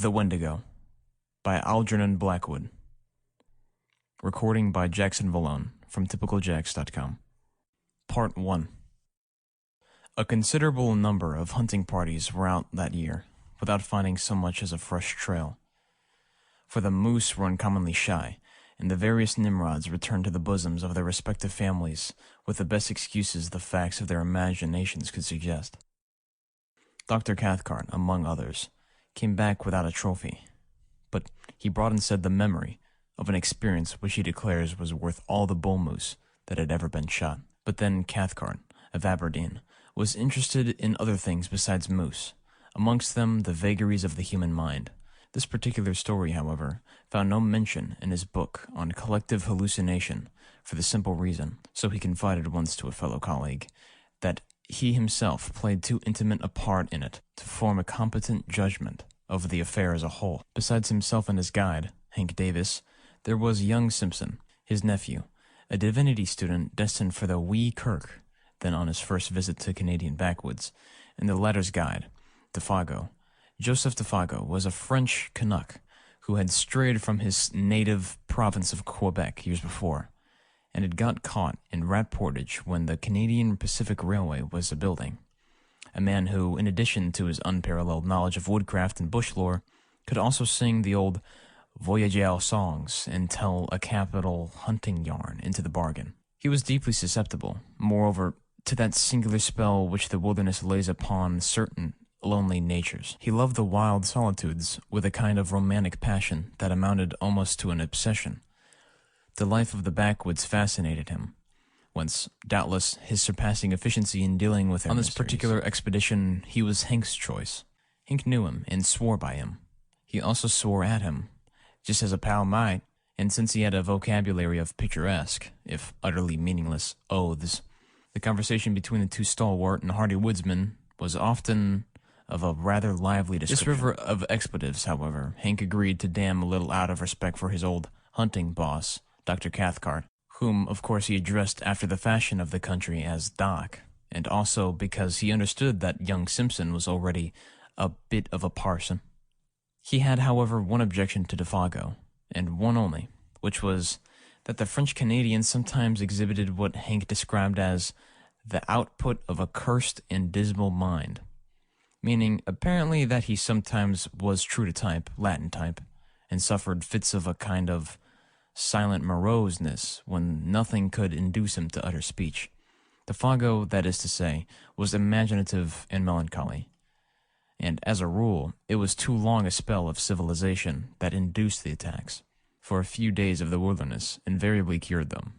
The Wendigo by Algernon Blackwood. Recording by Jackson Vallone from typicaljax.com. Part 1. A considerable number of hunting parties were out that year, without finding so much as a fresh trail. For the moose were uncommonly shy, and the various Nimrods returned to the bosoms of their respective families with the best excuses the facts of their imaginations could suggest. Dr. Cathcart, among others, came back without a trophy, but he brought instead the memory of an experience which he declares was worth all the bull moose that had ever been shot. But then Cathcart, of Aberdeen, was interested in other things besides moose, amongst them the vagaries of the human mind. This particular story, however, found no mention in his book on collective hallucination for the simple reason, so he confided once to a fellow colleague, that he himself played too intimate a part in it to form a competent judgment of the affair as a whole. Besides himself and his guide, Hank Davis, there was young Simpson, his nephew, a divinity student destined for the wee kirk, then on his first visit to Canadian backwoods, and the latter's guide, Defago. Joseph Defago was a French Canuck who had strayed from his native province of Quebec years before, and had got caught in Rat Portage when the Canadian Pacific Railway was a building. A man who, in addition to his unparalleled knowledge of woodcraft and bush lore, could also sing the old voyageur songs and tell a capital hunting yarn into the bargain. He was deeply susceptible, moreover, to that singular spell which the wilderness lays upon certain lonely natures. He loved the wild solitudes with a kind of romantic passion that amounted almost to an obsession. The life of the backwoods fascinated him, whence, doubtless, his surpassing efficiency in dealing with on this particular expedition. He was Hank's choice. Hank knew him and swore by him. He also swore at him, just as a pal might, and since he had a vocabulary of picturesque, if utterly meaningless, oaths, the conversation between the two stalwart and hardy woodsmen was often of a rather lively description. This river of expletives, however, Hank agreed to dam a little out of respect for his old hunting boss, Dr. Cathcart, whom, of course, he addressed after the fashion of the country as Doc, and also because he understood that young Simpson was already a bit of a parson. He had, however, one objection to Defago, and one only, which was that the French Canadians sometimes exhibited what Hank described as the output of a cursed and dismal mind, meaning apparently that he sometimes was true to type, Latin type, and suffered fits of a kind of silent moroseness when nothing could induce him to utter speech. Defago, that is to say, was imaginative and melancholy, and as a rule, it was too long a spell of civilization that induced the attacks, for a few days of the wilderness invariably cured them.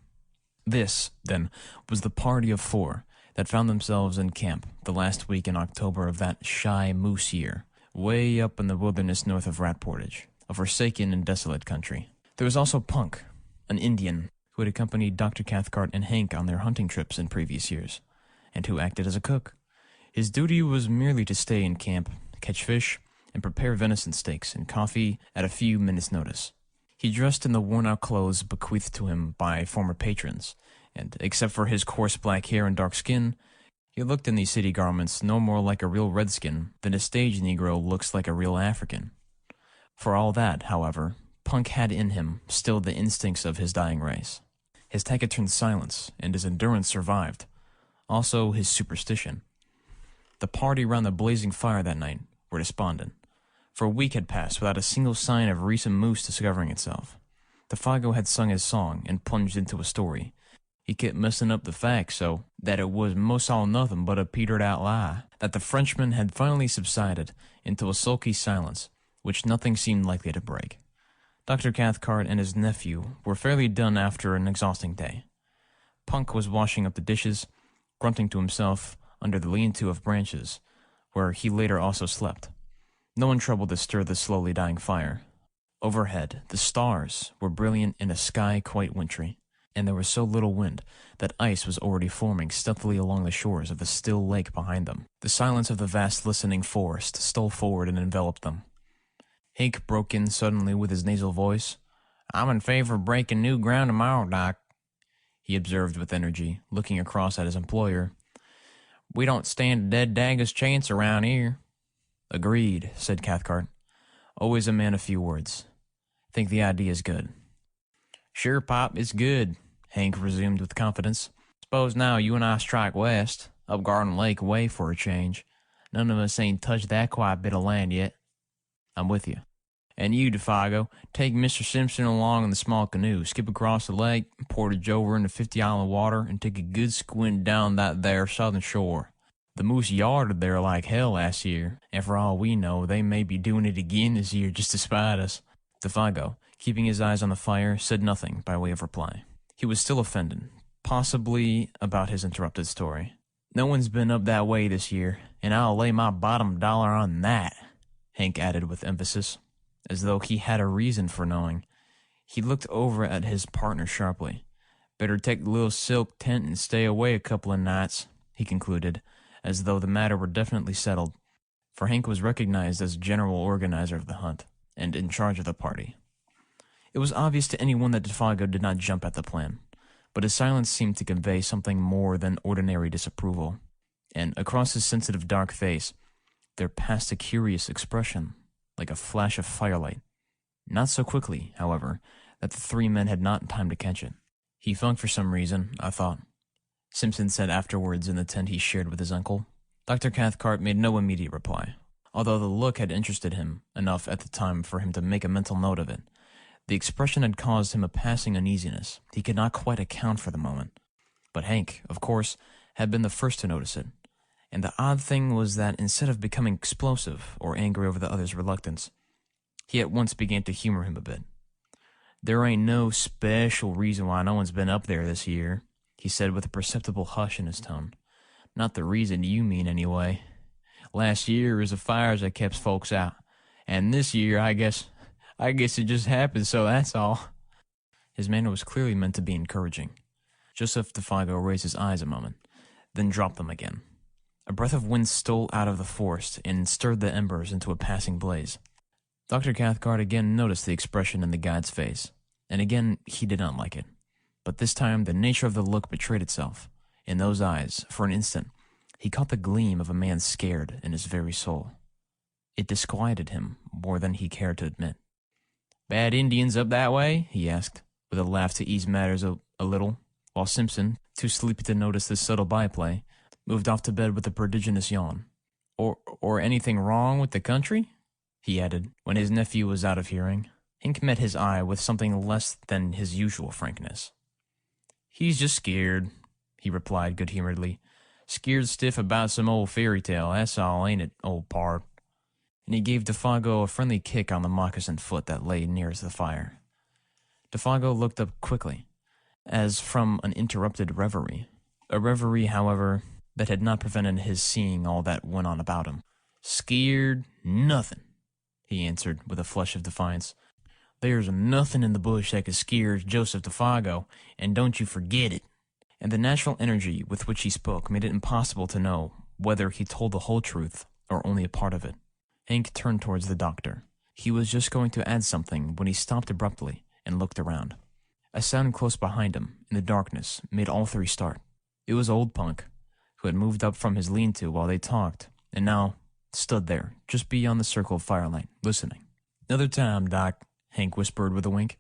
This, then, was the party of four that found themselves in camp the last week in October of that shy moose year, way up in the wilderness north of Rat Portage, a forsaken and desolate country. There was also Punk, an Indian who had accompanied Dr. Cathcart and Hank on their hunting trips in previous years, and who acted as a cook. His duty was merely to stay in camp, catch fish, and prepare venison steaks and coffee at a few minutes' notice. He dressed in the worn-out clothes bequeathed to him by former patrons, and, except for his coarse black hair and dark skin, he looked in these city garments no more like a real redskin than a stage Negro looks like a real African. For all that, however, Punk had in him still the instincts of his dying race. His taciturn silence and his endurance survived, also his superstition. The party round the blazing fire that night were despondent. For a week had passed without a single sign of recent moose discovering itself. Defago had sung his song and plunged into a story. He kept messing up the facts so that it was most all nothing but a petered out lie, that the Frenchman had finally subsided into a sulky silence which nothing seemed likely to break. Dr. Cathcart and his nephew were fairly done after an exhausting day. Punk was washing up the dishes, grunting to himself under the lean-to of branches, where he later also slept. No one troubled to stir the slowly dying fire. Overhead, the stars were brilliant in a sky quite wintry, and there was so little wind that ice was already forming stealthily along the shores of the still lake behind them. The silence of the vast listening forest stole forward and enveloped them. Hank broke in suddenly with his nasal voice. "I'm in favor of breaking new ground tomorrow, Doc," he observed with energy, looking across at his employer. "We don't stand a dead dagger's chance around here." "Agreed," said Cathcart. Always a man of few words. Think the idea is good. Sure, Pop, it's good, Hank resumed with confidence. Suppose now you and I strike west, up Garden Lake way for a change. None of us ain't touched that quiet bit of land yet. I'm with you. And you, Defago, take Mr. Simpson along in the small canoe, skip across the lake, portage over into 50 Island water, and take a good squint down that there southern shore. The moose yarded there like hell last year, and for all we know, they may be doing it again this year just to spite us. Defago, keeping his eyes on the fire, said nothing by way of reply. He was still offended, possibly about his interrupted story. No one's been up that way this year, and I'll lay my bottom dollar on that, Hank added with emphasis, as though he had a reason for knowing. He looked over at his partner sharply. Better take the little silk tent and stay away a couple of nights, he concluded, as though the matter were definitely settled, for Hank was recognized as general organizer of the hunt, and in charge of the party. It was obvious to anyone that Defago did not jump at the plan, but his silence seemed to convey something more than ordinary disapproval, and across his sensitive dark face there passed a curious expression, like a flash of firelight. Not so quickly, however, that the three men had not time to catch it. He funked for some reason, I thought, Simpson said afterwards in the tent he shared with his uncle. Dr. Cathcart made no immediate reply, although the look had interested him enough at the time for him to make a mental note of it. The expression had caused him a passing uneasiness he could not quite account for the moment. But Hank, of course, had been the first to notice it, and the odd thing was that instead of becoming explosive or angry over the other's reluctance, he at once began to humor him a bit. There ain't no special reason why no one's been up there this year, he said with a perceptible hush in his tone. Not the reason you mean, anyway. Last year it was the fires that kept folks out, and this year I guess it just happened, so that's all. His manner was clearly meant to be encouraging. Joseph Defago raised his eyes a moment, then dropped them again. A breath of wind stole out of the forest and stirred the embers into a passing blaze. Dr. Cathcart again noticed the expression in the guide's face, and again he did not like it. But this time the nature of the look betrayed itself. In those eyes, for an instant, he caught the gleam of a man scared in his very soul. It disquieted him more than he cared to admit. "Bad Indians up that way?" he asked, with a laugh to ease matters a little, while Simpson, too sleepy to notice this subtle byplay, moved off to bed with a prodigious yawn. Or anything wrong with the country?" he added, when his nephew was out of hearing. Hank met his eye with something less than his usual frankness. "He's just scared," he replied good-humoredly. "Scared stiff about some old fairy tale, that's all, ain't it, old pard?" And he gave Defago a friendly kick on the moccasined foot that lay nearest the fire. Defago looked up quickly, as from an interrupted reverie. A reverie, however, that had not prevented his seeing all that went on about him. "Scared? Nothing," he answered with a flush of defiance. "There's nothing in the bush that could scare Joseph Defago, and don't you forget it." And the natural energy with which he spoke made it impossible to know whether he told the whole truth or only a part of it. Hank turned towards the doctor. He was just going to add something when he stopped abruptly and looked around. A sound close behind him, in the darkness, made all three start. It was old Punk, who had moved up from his lean-to while they talked, and now stood there, just beyond the circle of firelight, listening. "Another time, Doc," Hank whispered with a wink,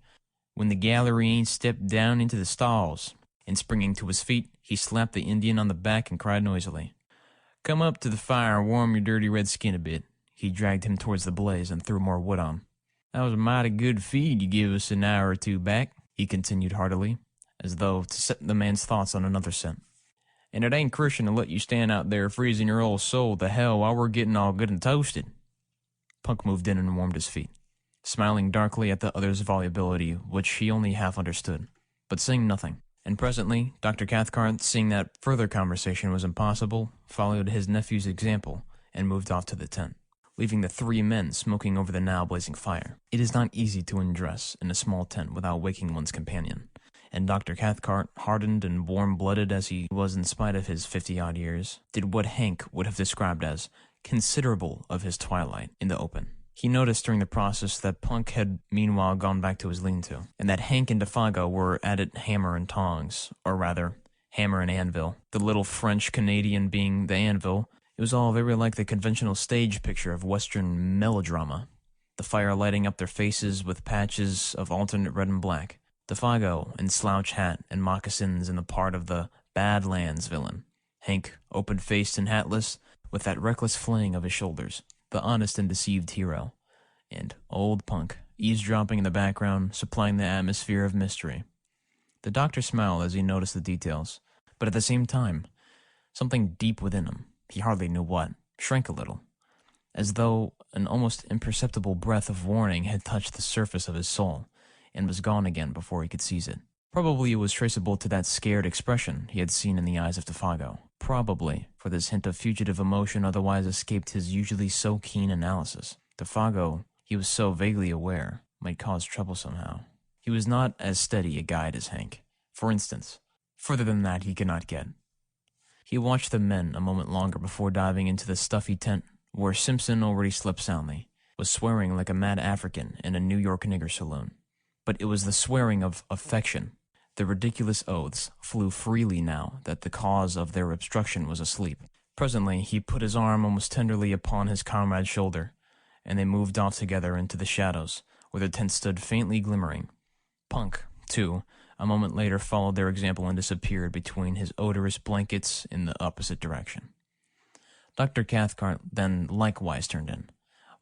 "when the gallery ain't stepped down into the stalls." And springing to his feet, he slapped the Indian on the back and cried noisily. "Come up to the fire and warm your dirty red skin a bit." He dragged him towards the blaze and threw more wood on. "That was a mighty good feed you give us an hour or two back," he continued heartily, as though to set the man's thoughts on another scent. "And it ain't Christian to let you stand out there freezing your old soul to hell while we're getting all good and toasted." Punk moved in and warmed his feet, smiling darkly at the other's volubility, which he only half understood, but saying nothing. And presently, Dr. Cathcart, seeing that further conversation was impossible, followed his nephew's example and moved off to the tent, leaving the three men smoking over the now blazing fire. It is not easy to undress in a small tent without waking one's companion, and Dr. Cathcart, hardened and warm-blooded as he was in spite of his 50-odd years, did what Hank would have described as considerable of his twilight in the open. He noticed during the process that Punk had meanwhile gone back to his lean-to, and that Hank and Defago were at it hammer and tongs, or rather, hammer and anvil. The little French-Canadian being the anvil, it was all very like the conventional stage picture of Western melodrama. the fire lighting up their faces with patches of alternate red and black. Defago in slouch hat and moccasins in the part of the Badlands villain. Hank, open-faced and hatless, with that reckless fling of his shoulders, the honest and deceived hero. And old Punk, eavesdropping in the background, supplying the atmosphere of mystery. The doctor smiled as he noticed the details, but at the same time, something deep within him, he hardly knew what, shrank a little, as though an almost imperceptible breath of warning had touched the surface of his soul, and was gone again before he could seize it. Probably it was traceable to that scared expression he had seen in the eyes of Defago. Probably, for this hint of fugitive emotion otherwise escaped his usually so keen analysis. Defago, he was so vaguely aware, might cause trouble somehow. He was not as steady a guide as Hank. For instance, further than that he could not get. He watched the men a moment longer before diving into the stuffy tent, where Simpson already slept soundly, was swearing like a mad African in a New York nigger saloon. But it was the swearing of affection. The ridiculous oaths flew freely now that the cause of their obstruction was asleep. Presently he put his arm almost tenderly upon his comrade's shoulder, and they moved off together into the shadows, where the tent stood faintly glimmering. Punk, too, a moment later followed their example and disappeared between his odorous blankets in the opposite direction. Dr. Cathcart then likewise turned in,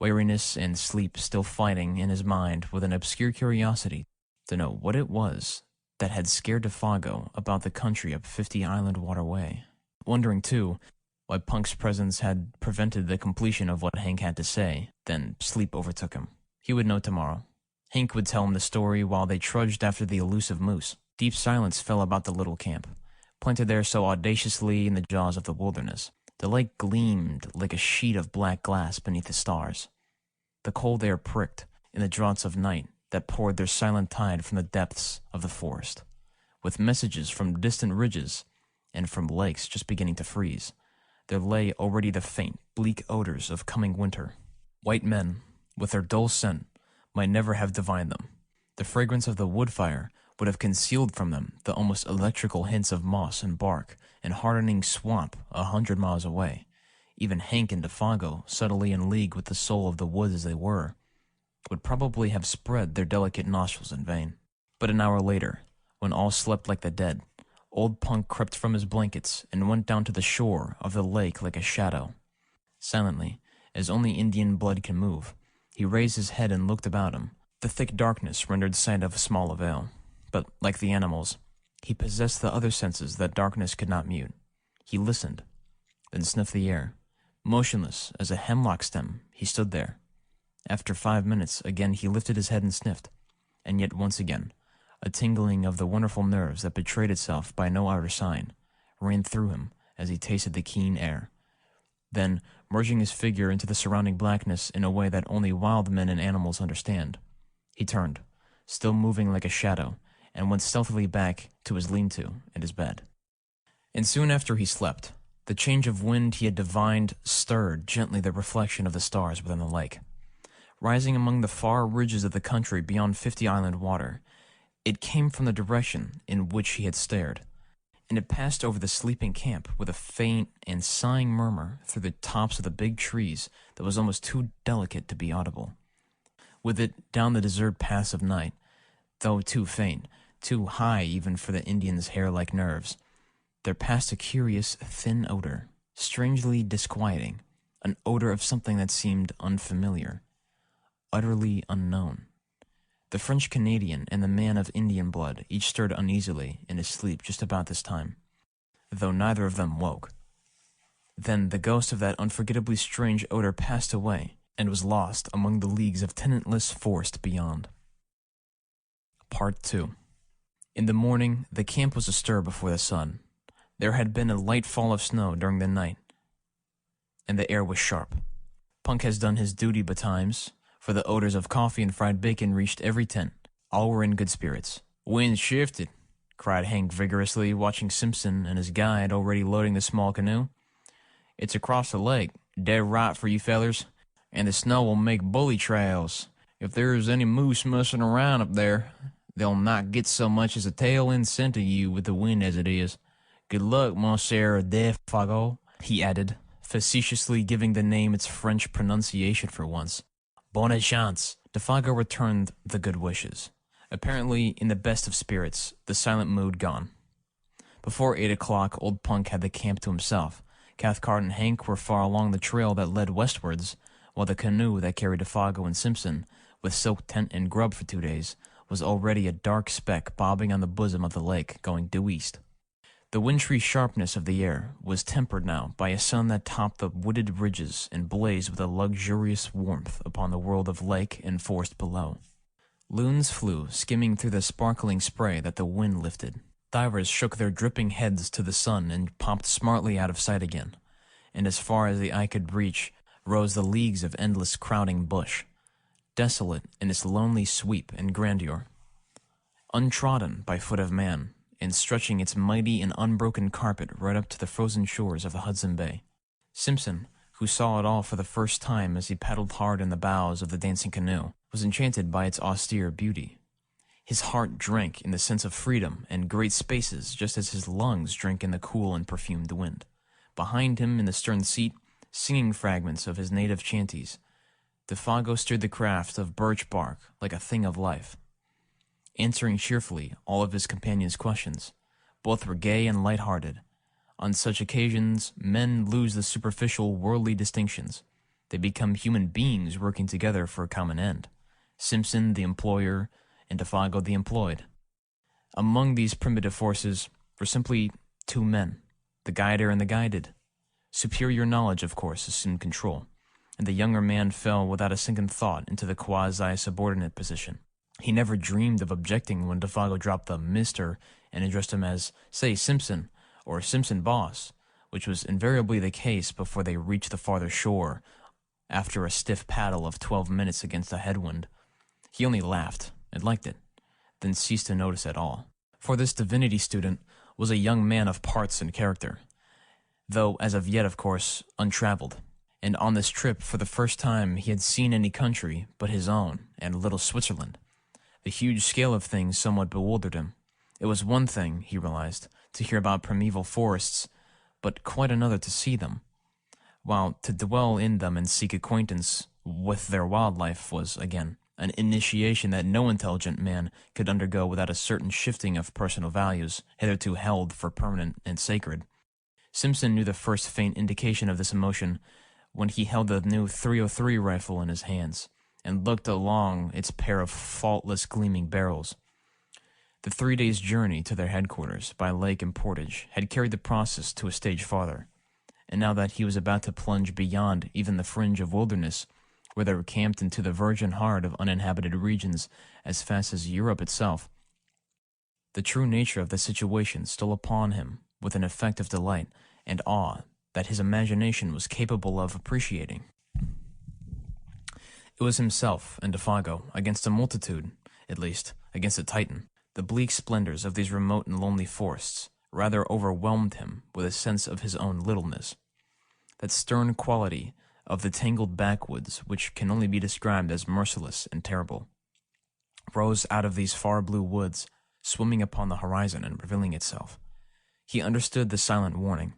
weariness and sleep still fighting in his mind with an obscure curiosity to know what it was that had scared Defago about the country up 50 Island Waterway. Wondering, too, why Punk's presence had prevented the completion of what Hank had to say. Then sleep overtook him. He would know tomorrow. Hank would tell him the story while they trudged after the elusive moose. Deep silence fell about the little camp, planted there so audaciously in the jaws of the wilderness. The lake gleamed like a sheet of black glass beneath the stars. The cold air pricked in the draughts of night that poured their silent tide from the depths of the forest, with messages from distant ridges and from lakes just beginning to freeze. There lay already the faint, bleak odors of coming winter. White men, with their dull scent, might never have divined them. The fragrance of the wood fire would have concealed from them the almost electrical hints of moss and bark and hardening swamp 100 miles away. Even Hank and Defago, subtly in league with the soul of the woods as they were, would probably have spread their delicate nostrils in vain. But an hour later, when all slept like the dead, old Punk crept from his blankets and went down to the shore of the lake like a shadow. Silently, as only Indian blood can move, he raised his head and looked about him. The thick darkness rendered sight of small avail, but, like the animals, he possessed the other senses that darkness could not mute. He listened, then sniffed the air. Motionless as a hemlock stem, he stood there. After 5 minutes, again he lifted his head and sniffed, and yet once again, a tingling of the wonderful nerves that betrayed itself by no outer sign ran through him as he tasted the keen air. Then, merging his figure into the surrounding blackness in a way that only wild men and animals understand, he turned, still moving like a shadow, and went stealthily back to his lean-to and his bed. And soon after he slept, the change of wind he had divined stirred gently the reflection of the stars within the lake. Rising among the far ridges of the country beyond 50 Island Water, it came from the direction in which he had stared, and it passed over the sleeping camp with a faint and sighing murmur through the tops of the big trees that was almost too delicate to be audible. With it down the desert paths of night, though too faint, too high even for the Indian's hair-like nerves, there passed a curious, thin odor, strangely disquieting, an odor of something that seemed unfamiliar, utterly unknown. The French Canadian and the man of Indian blood each stirred uneasily in his sleep just about this time, though neither of them woke. Then the ghost of that unforgettably strange odor passed away and was lost among the leagues of tenantless forest beyond. Part 2. In the morning, the camp was astir before the sun. There had been a light fall of snow during the night, and the air was sharp. Punk has done his duty betimes, for the odors of coffee and fried bacon reached every tent. All were in good spirits. "Wind shifted," cried Hank vigorously, watching Simpson and his guide already loading the small canoe. "It's across the lake, dead right for you fellers, and the snow will make bully trails. If there is any moose mussing around up there, they'll not get so much as a tail end scent of you with the wind as it is. Good luck, Monsieur Defago," he added, facetiously giving the name its French pronunciation for once. Bonne chance. Defago returned the good wishes. Apparently, in the best of spirits, the silent mood gone. Before 8 o'clock, Old Punk had the camp to himself. Cathcart and Hank were far along the trail that led westwards, while the canoe that carried Defago and Simpson, with silk tent and grub for 2 days, was already a dark speck bobbing on the bosom of the lake, going due east. The wintry sharpness of the air was tempered now by a sun that topped the wooded ridges and blazed with a luxurious warmth upon the world of lake and forest below. Loons flew, skimming through the sparkling spray that the wind lifted. Divers shook their dripping heads to the sun and popped smartly out of sight again, and as far as the eye could reach rose the leagues of endless crowding bush, desolate in its lonely sweep and grandeur, untrodden by foot of man, and stretching its mighty and unbroken carpet right up to the frozen shores of the Hudson Bay. Simpson, who saw it all for the first time as he paddled hard in the bows of the dancing canoe, was enchanted by its austere beauty. His heart drank in the sense of freedom and great spaces just as his lungs drank in the cool and perfumed wind. Behind him in the stern seat, singing fragments of his native chanties, Defago steered the craft of birch bark like a thing of life, answering cheerfully all of his companions' questions. Both were gay and light-hearted. On such occasions, men lose the superficial worldly distinctions. They become human beings working together for a common end. Simpson, the employer, and Defago, the employed. Among these primitive forces were simply two men, the guider and the guided. Superior knowledge, of course, assumed control, and the younger man fell without a second thought into the quasi-subordinate position. He never dreamed of objecting when Defago dropped the Mr. and addressed him as, say, Simpson, or Simpson Boss, which was invariably the case before they reached the farther shore, after a stiff paddle of 12 minutes against a headwind. He only laughed, and liked it, then ceased to notice at all. For this divinity student was a young man of parts and character, though as of yet, of course, untraveled. And on this trip, for the first time, he had seen any country but his own, and little Switzerland. The huge scale of things somewhat bewildered him. It was one thing, he realized, to hear about primeval forests, but quite another to see them, while to dwell in them and seek acquaintance with their wildlife was, again, an initiation that no intelligent man could undergo without a certain shifting of personal values, hitherto held for permanent and sacred. Simpson knew the first faint indication of this emotion when he held the new .303 rifle in his hands and looked along its pair of faultless gleaming barrels. The 3 days' journey to their headquarters by lake and portage had carried the process to a stage farther, and now that he was about to plunge beyond even the fringe of wilderness, where they were camped into the virgin heart of uninhabited regions as fast as Europe itself, the true nature of the situation stole upon him with an effect of delight and awe that his imagination was capable of appreciating. It was himself and Defago against a multitude, at least, against a Titan. The bleak splendors of these remote and lonely forests rather overwhelmed him with a sense of his own littleness. That stern quality of the tangled backwoods, which can only be described as merciless and terrible, rose out of these far blue woods, swimming upon the horizon and revealing itself. He understood the silent warning.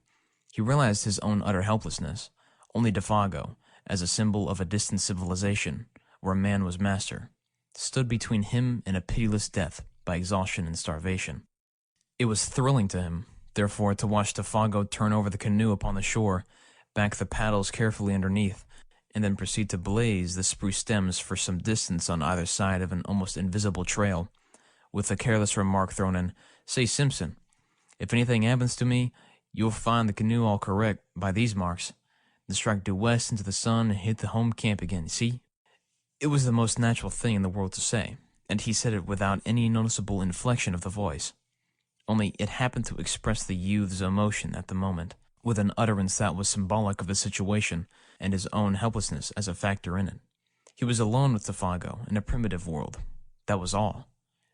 He realized his own utter helplessness. Only Defago, as a symbol of a distant civilization, where man was master, stood between him and a pitiless death by exhaustion and starvation. It was thrilling to him, therefore, to watch Defago turn over the canoe upon the shore, back the paddles carefully underneath, and then proceed to blaze the spruce stems for some distance on either side of an almost invisible trail, with the careless remark thrown in, "Say, Simpson, if anything happens to me, you'll find the canoe all correct by these marks. Then strike due west into the sun and hit the home camp again, see?" It was the most natural thing in the world to say, and he said it without any noticeable inflection of the voice. Only it happened to express the youth's emotion at the moment, with an utterance that was symbolic of the situation and his own helplessness as a factor in it. He was alone with Defago in a primitive world. That was all.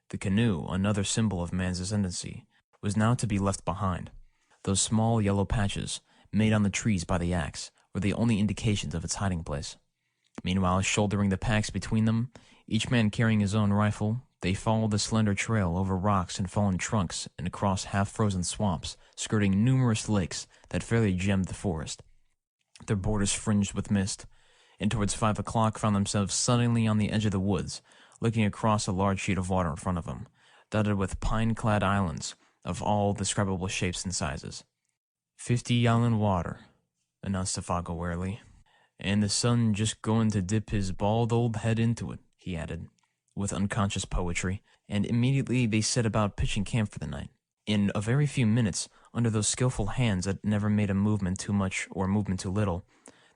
The canoe, another symbol of man's ascendancy, was now to be left behind. Those small yellow patches, made on the trees by the axe, were the only indications of its hiding place. Meanwhile, shouldering the packs between them, each man carrying his own rifle, they followed the slender trail over rocks and fallen trunks and across half-frozen swamps, skirting numerous lakes that fairly gemmed the forest, their borders fringed with mist, and towards 5 o'clock found themselves suddenly on the edge of the woods, looking across a large sheet of water in front of them, dotted with pine-clad islands of all describable shapes and sizes. 50 gallon water, announced Tafagel wearily. And the sun just going to dip his bald old head into it, he added, with unconscious poetry, and immediately they set about pitching camp for the night. In a very few minutes, under those skillful hands that never made a movement too much or a movement too little,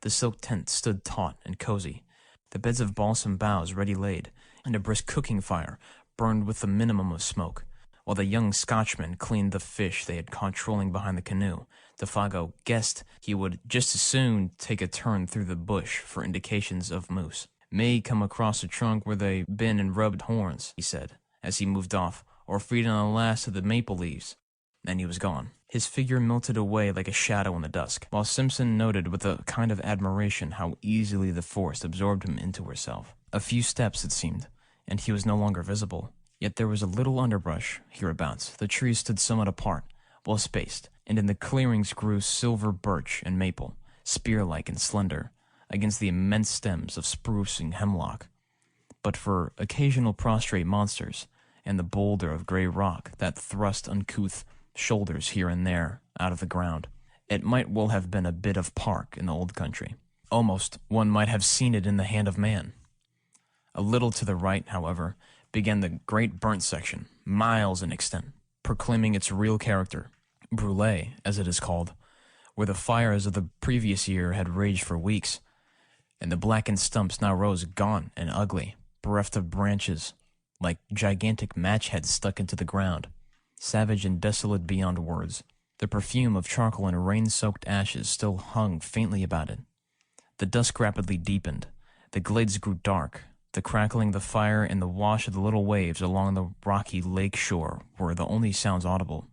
the silk tent stood taut and cozy, the beds of balsam boughs ready laid, and a brisk cooking fire burned with the minimum of smoke, while the young Scotchman cleaned the fish they had caught trolling behind the canoe. Tafagel guessed he would just as soon take a turn through the bush for indications of moose. May come across a trunk where they been and rubbed horns, he said, as he moved off, or feed on the last of the maple leaves. Then he was gone. His figure melted away like a shadow in the dusk, while Simpson noted with a kind of admiration how easily the forest absorbed him into herself. A few steps, it seemed, and he was no longer visible. Yet there was a little underbrush hereabouts. The trees stood somewhat apart, well spaced, and in the clearings grew silver birch and maple, spear-like and slender, against the immense stems of spruce and hemlock. But for occasional prostrate monsters, and the boulder of gray rock that thrust uncouth shoulders here and there out of the ground, it might well have been a bit of park in the old country. Almost one might have seen it in the hand of man. A little to the right, however, began the great burnt section, miles in extent, proclaiming its real character, brûlé, as it is called, where the fires of the previous year had raged for weeks, and the blackened stumps now rose gaunt and ugly, bereft of branches, like gigantic match heads stuck into the ground, savage and desolate beyond words. The perfume of charcoal and rain-soaked ashes still hung faintly about it. The dusk rapidly deepened. The glades grew dark. The crackling of the fire and the wash of the little waves along the rocky lake shore were the only sounds audible.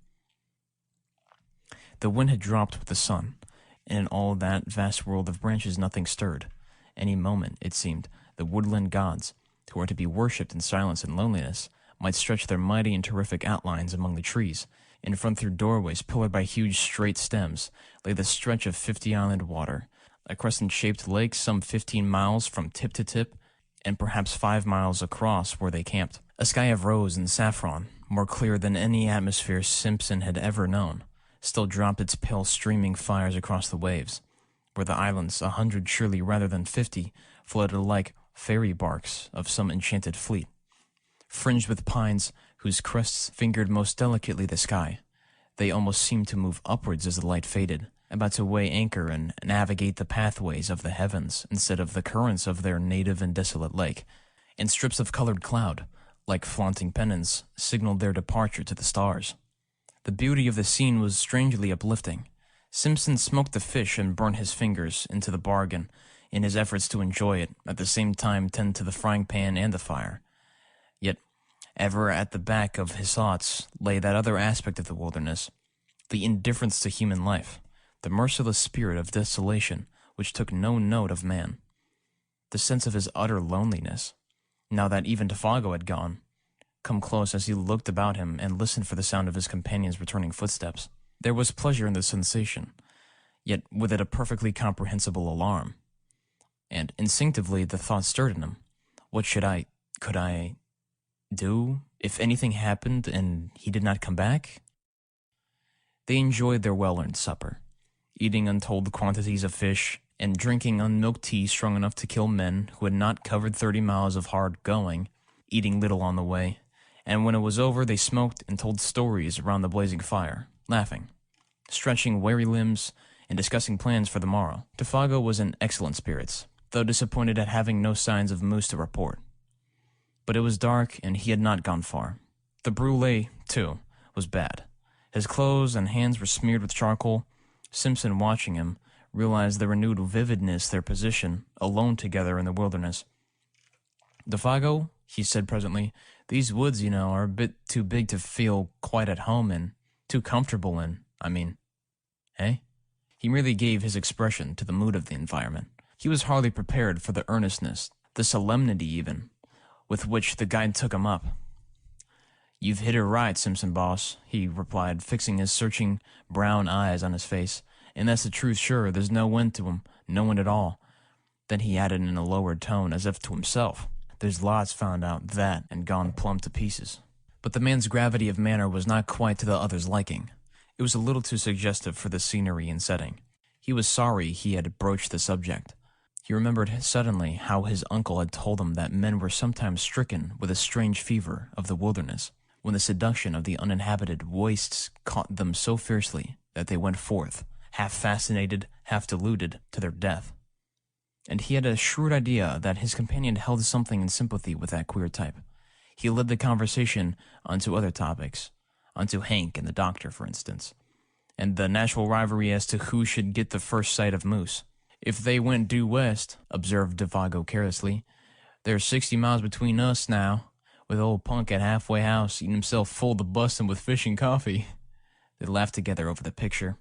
The wind had dropped with the sun, and in all that vast world of branches nothing stirred. Any moment, it seemed, the woodland gods, who are to be worshipped in silence and loneliness, might stretch their mighty and terrific outlines among the trees. In front through doorways pillared by huge straight stems lay the stretch of 50-island water, a crescent-shaped lake some 15 miles from tip to tip, and perhaps 5 miles across where they camped. A sky of rose and saffron, more clear than any atmosphere Simpson had ever known, still dropped its pale streaming fires across the waves, where the islands, 100 surely rather than 50, floated like fairy barks of some enchanted fleet, fringed with pines whose crests fingered most delicately the sky. They almost seemed to move upwards as the light faded, about to weigh anchor and navigate the pathways of the heavens instead of the currents of their native and desolate lake, and strips of colored cloud, like flaunting pennants, signaled their departure to the stars. The beauty of the scene was strangely uplifting. Simpson smoked the fish and burnt his fingers into the bargain in his efforts to enjoy it, at the same time tend to the frying pan and the fire. Yet, ever at the back of his thoughts lay that other aspect of the wilderness, the indifference to human life, the merciless spirit of desolation which took no note of man, the sense of his utter loneliness, now that even Tafagel had gone, come close as he looked about him and listened for the sound of his companion's returning footsteps. There was pleasure in the sensation, yet with it a perfectly comprehensible alarm. And instinctively the thought stirred in him. What could I do if anything happened and he did not come back? They enjoyed their well-earned supper, eating untold quantities of fish and drinking unmilked tea strong enough to kill men who had not covered 30 miles of hard going, eating little on the way. And when it was over, they smoked and told stories around the blazing fire, laughing, stretching weary limbs, and discussing plans for the morrow. Tafagel was in excellent spirits, though disappointed at having no signs of moose to report. But it was dark, and he had not gone far. The brûlé, too, was bad. His clothes and hands were smeared with charcoal. Simpson, watching him, realized the renewed vividness their position, alone together in the wilderness. "Tafagel," he said presently, "these woods, are a bit too big to feel quite at home in, too comfortable in, I mean. Eh?" He merely gave his expression to the mood of the environment. He was hardly prepared for the earnestness, the solemnity even, with which the guide took him up. "You've hit it right, Simpson boss," he replied, fixing his searching brown eyes on his face. "And that's the truth, sure. There's no end to 'em, no end at all. Then he added in a lowered tone, as if to himself, "There's lots found out that and gone plumb to pieces." But the man's gravity of manner was not quite to the other's liking. It was a little too suggestive for the scenery and setting. He was sorry he had broached the subject. He remembered suddenly how his uncle had told him that men were sometimes stricken with a strange fever of the wilderness, when the seduction of the uninhabited wastes caught them so fiercely that they went forth, half fascinated, half deluded, to their death. And he had a shrewd idea that his companion held something in sympathy with that queer type. He led the conversation onto other topics, onto Hank and the doctor, for instance, and the natural rivalry as to who should get the first sight of moose. "If they went due west," observed Devago carelessly, "there's 60 miles between us now, with old Punk at halfway house eating himself full to bustin' with fish and coffee." They laughed together over the picture.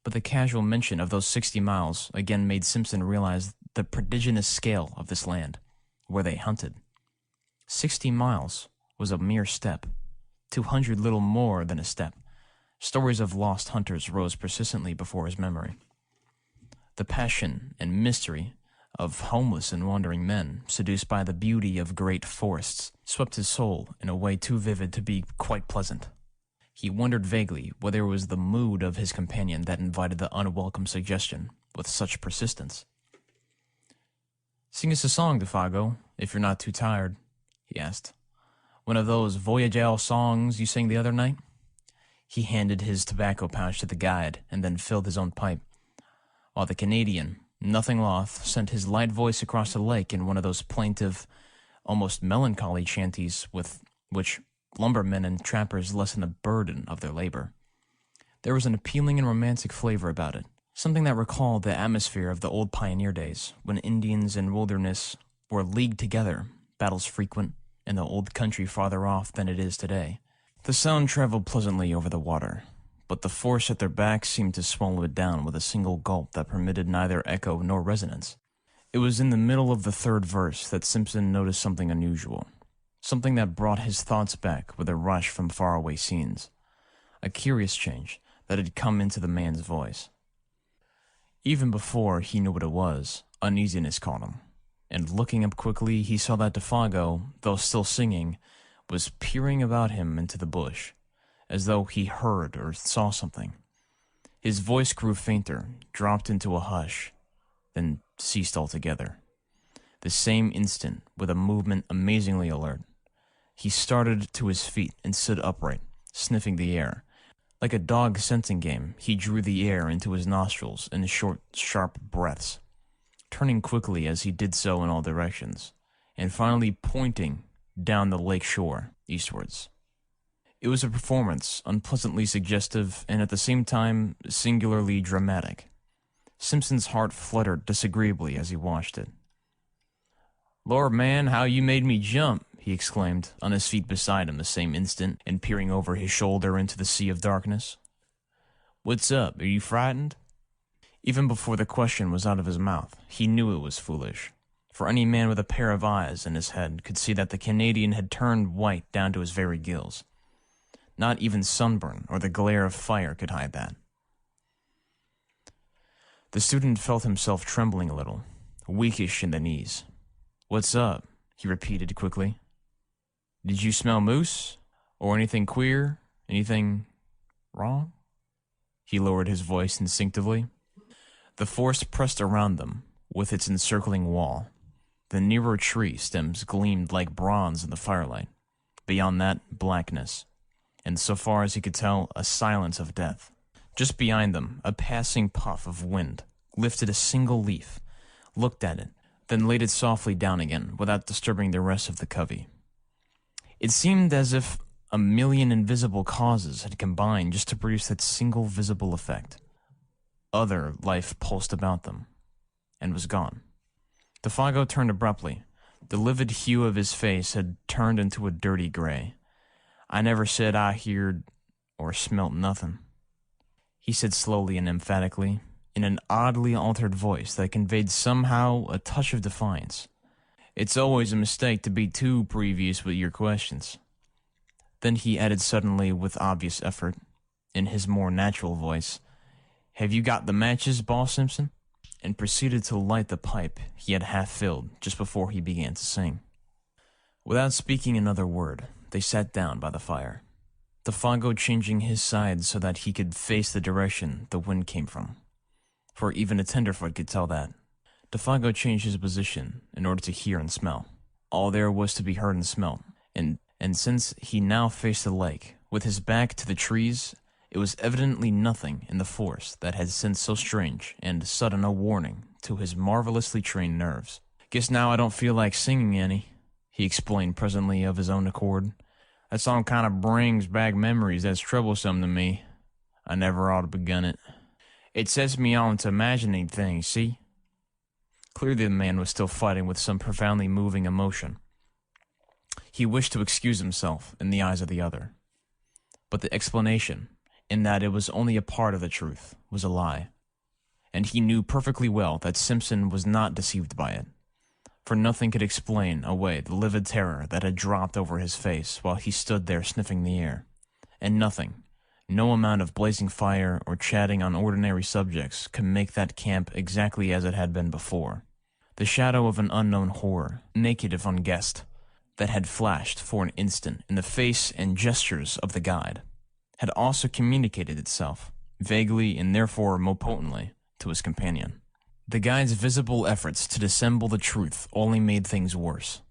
But the casual mention of those 60 miles again made Simpson realize the prodigious scale of this land, where they hunted. 60 miles was a mere step, 200 little more than a step. Stories of lost hunters rose persistently before his memory. The passion and mystery of homeless and wandering men, seduced by the beauty of great forests, swept his soul in a way too vivid to be quite pleasant. He wondered vaguely whether it was the mood of his companion that invited the unwelcome suggestion with such persistence. "Sing us a song, Defago, if you're not too tired," he asked. "One of those Voyageur songs you sang the other night?" He handed his tobacco pouch to the guide and then filled his own pipe, while the Canadian, nothing loth, sent his light voice across the lake in one of those plaintive, almost melancholy chanties with which lumbermen and trappers lessen the burden of their labor. There was an appealing and romantic flavor about it, something that recalled the atmosphere of the old pioneer days, when Indians and wilderness were leagued together, battles frequent, in the old country farther off than it is today. The sound traveled pleasantly over the water, but the force at their backs seemed to swallow it down with a single gulp that permitted neither echo nor resonance. It was in the middle of the third verse that Simpson noticed something unusual, something that brought his thoughts back with a rush from faraway scenes, a curious change that had come into the man's voice. Even before he knew what it was, uneasiness caught him, and looking up quickly, he saw that Defago, though still singing, was peering about him into the bush, as though he heard or saw something. His voice grew fainter, dropped into a hush, then ceased altogether. The same instant, with a movement amazingly alert, he started to his feet and stood upright, sniffing the air. Like a dog scenting game, he drew the air into his nostrils in short, sharp breaths, turning quickly as he did so in all directions, and finally pointing down the lake shore, eastwards. It was a performance unpleasantly suggestive and at the same time singularly dramatic. Simpson's heart fluttered disagreeably as he watched it. "Lord, man, how you made me jump!" he exclaimed, on his feet beside him the same instant and peering over his shoulder into the sea of darkness. "What's up? Are you frightened?" Even before the question was out of his mouth, he knew it was foolish, for any man with a pair of eyes in his head could see that the Canadian had turned white down to his very gills. Not even sunburn or the glare of fire could hide that. The student felt himself trembling a little, weakish in the knees. "What's up?" he repeated quickly. "Did you smell moose? Or anything queer? Anything wrong?" He lowered his voice instinctively. The forest pressed around them with its encircling wall. The nearer tree stems gleamed like bronze in the firelight. Beyond that, blackness, and so far as he could tell, a silence of death. Just behind them, a passing puff of wind lifted a single leaf, looked at it, then laid it softly down again without disturbing the rest of the covey. It seemed as if a million invisible causes had combined just to produce that single visible effect. Other life pulsed about them, and was gone. Defago turned abruptly. The livid hue of his face had turned into a dirty gray. "I never said I heard or smelt nothing," he said slowly and emphatically, in an oddly altered voice that conveyed somehow a touch of defiance. "It's always a mistake to be too previous with your questions." Then he added suddenly with obvious effort, in his more natural voice, "Have you got the matches, Boss Simpson?" and proceeded to light the pipe he had half filled just before he began to sing. Without speaking another word, they sat down by the fire, Defago changing his side so that he could face the direction the wind came from, for even a tenderfoot could tell that. Defago changed his position in order to hear and smell. All there was to be heard and smelled, and since he now faced the lake, with his back to the trees, it was evidently nothing in the forest that had sent so strange and sudden a warning to his marvelously trained nerves. "Guess now I don't feel like singing any," he explained presently of his own accord. "That song kind of brings back memories that's troublesome to me. I never ought to begun it. It sets me on to imagining things, see?" Clearly the man was still fighting with some profoundly moving emotion. He wished to excuse himself in the eyes of the other. But the explanation, in that it was only a part of the truth, was a lie. And he knew perfectly well that Simpson was not deceived by it. For nothing could explain away the livid terror that had dropped over his face while he stood there sniffing the air. And nothing, no amount of blazing fire or chatting on ordinary subjects could make that camp exactly as it had been before. The shadow of an unknown horror, naked if unguessed, that had flashed for an instant in the face and gestures of the guide, had also communicated itself, vaguely and therefore more potently, to his companion. The guide's visible efforts to dissemble the truth only made things worse.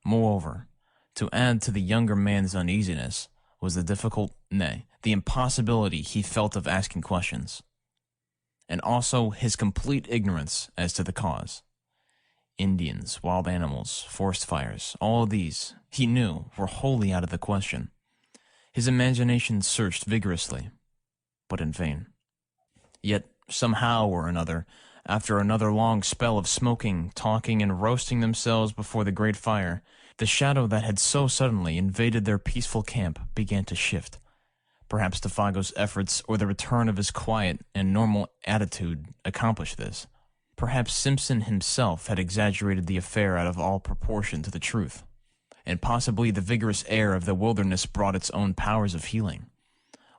Moreover, to add to the younger man's uneasiness was the difficult, nay, the impossibility he felt of asking questions, and also his complete ignorance as to the cause. Indians, wild animals, forest fires, all of these, he knew, were wholly out of the question. His imagination searched vigorously, but in vain. Yet, somehow or another, after another long spell of smoking, talking, and roasting themselves before the great fire, the shadow that had so suddenly invaded their peaceful camp began to shift. Perhaps Defago's efforts or the return of his quiet and normal attitude accomplished this. Perhaps Simpson himself had exaggerated the affair out of all proportion to the truth, and possibly the vigorous air of the wilderness brought its own powers of healing.